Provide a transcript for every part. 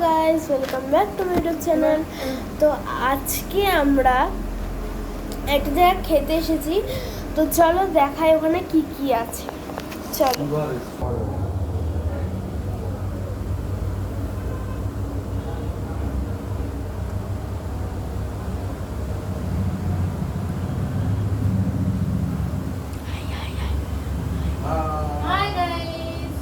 Guys, welcome back to my YouTube channel. তো আজকে আমরা একটা জায়গায় খেতে এসেছি। তো চলো দেখাই ওখানে কি কি আছে। চলো। Hi guys.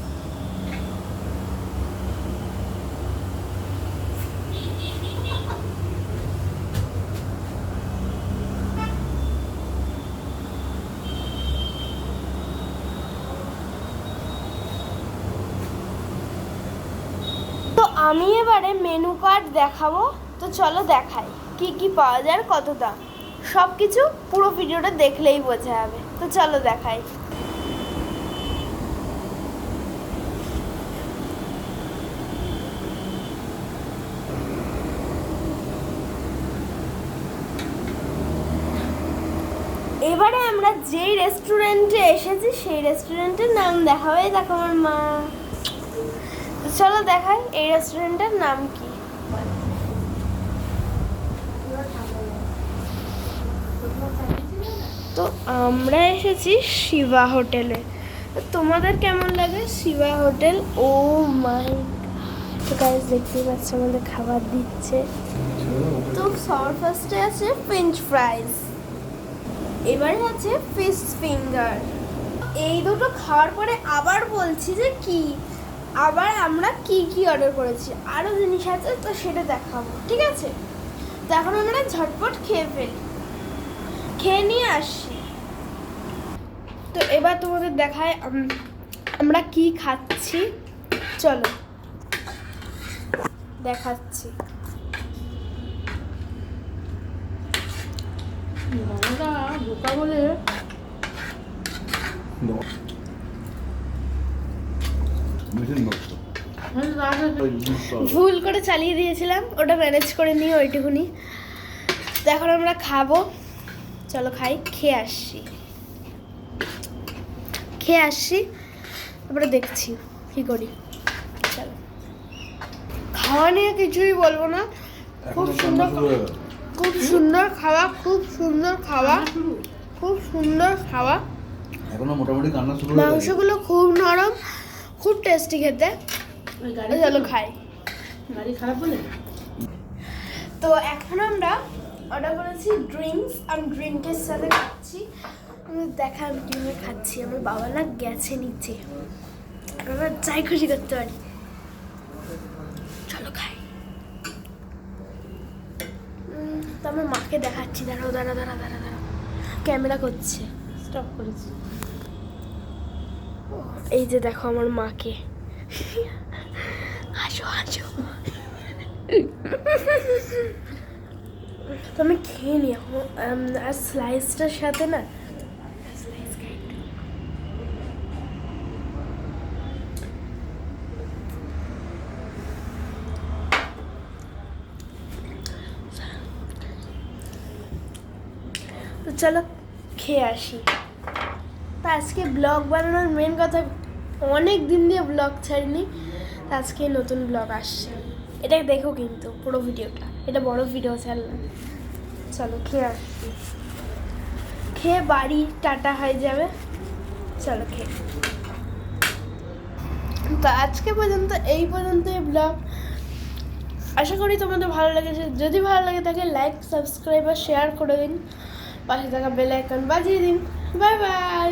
তো আমি এবারে মেনু কার্ড দেখাবো। তো চলো দেখাই কি কি পাওয়া যায় আর কত দাম। সব কিছু পুরো ভিডিওটা দেখলেই বোঝা যাবে। তো চলো দেখাই। এবারে আমরা যেই রেস্টুরেন্টে এসেছি সেই রেস্টুরেন্টের নাম দেখাবে। দেখো আমার মা। তো চলো দেখাই এই রেস্টুরেন্টের নাম কি। তো আমরা এসেছি শিবা হোটেলে। তো তোমাদের কেমন লাগে শিবা হোটেল? ও মাই, তো গাইস দেখতেই পাচ্ছ আমাদের খাবার দিচ্ছে। তো সবার ফার্স্টে আছে ফ্রেঞ্চ ফ্রাইজ, এবারে আছে ফিশ ফিঙ্গার। এই দুটো খাওয়ার পরে আবার বলছি যে কি আবার আমরা কি কি অর্ডার করেছি, আরও জিনিস আছে তো সেটা দেখাবো, ঠিক আছে? তো এখন আমরা ঝটপট খেয়ে ফেলি, খেয়ে নিয়ে আসি। তো এবার তোমাদের দেখায় আমরা কি খাচ্ছি। চলো দেখাচ্ছি। বাবাটা বোকা বলে ভুল করে চালিয়ে দিয়েছিলাম, ওটা ম্যানেজ করে নিয়ে ওইটুকুনি। তো এখন আমরা খাবো। চলো খাই, খেয়ে আসছি তারপরে দেখছি কি করি। চলো, খাওয়া নিয়ে কিছুই বলবো না। খুব সুন্দর খাওয়া, খুব সুন্দর খাওয়া। এখনো মোটামুটি কান্না শুরু হয়ে গেছে। মাংসগুলো খুব নরম, খুব টেস্টি খেতে। চলো খাই। গাড়ি খারাপ বলে তো এখন আমরা অর্ডার করেছি ড্রিঙ্কস। আমি ড্রিঙ্কের সাথে খাচ্ছি। আমি দেখা আমি কীভাবে খাচ্ছি। আমার বাবা না গেছে নিচে, আমরা যাই খুশি করতে পারি। চলো খাই। তো আমার মাকে দেখাচ্ছি। দাঁড়াও, ক্যামেরা করছে, স্টপ করেছি। এই যে দেখো আমার মাকে। হাসো। তো আমি খেয়ে নিই এখন। আর স্লাইসটার সাথে না তো চলো খেয়ে আসি। তো আজকে ব্লগ বানানোর মেন কথা, অনেক দিন দিয়ে ব্লগ ছাড়িনি। তো আজকে নতুন ব্লগ আসছে, এটা দেখো কিন্তু পুরো ভিডিওটা। এটা বড় ভিডিও ছাড়লাম। চলো খেয়ে আসছি, খেয়ে বাড়ি টাটা হয়ে যাবে। চলো খেয়ে। তো আজকে পর্যন্ত এই পর্যন্তই ব্লগ। আশা করি তোমাদের ভালো লেগেছে। যদি ভালো লাগে তাকে লাইক, সাবস্ক্রাইব আর শেয়ার করে দিন। পাশে থাকা বেল আইকন বাজিয়ে দিন। Bye bye.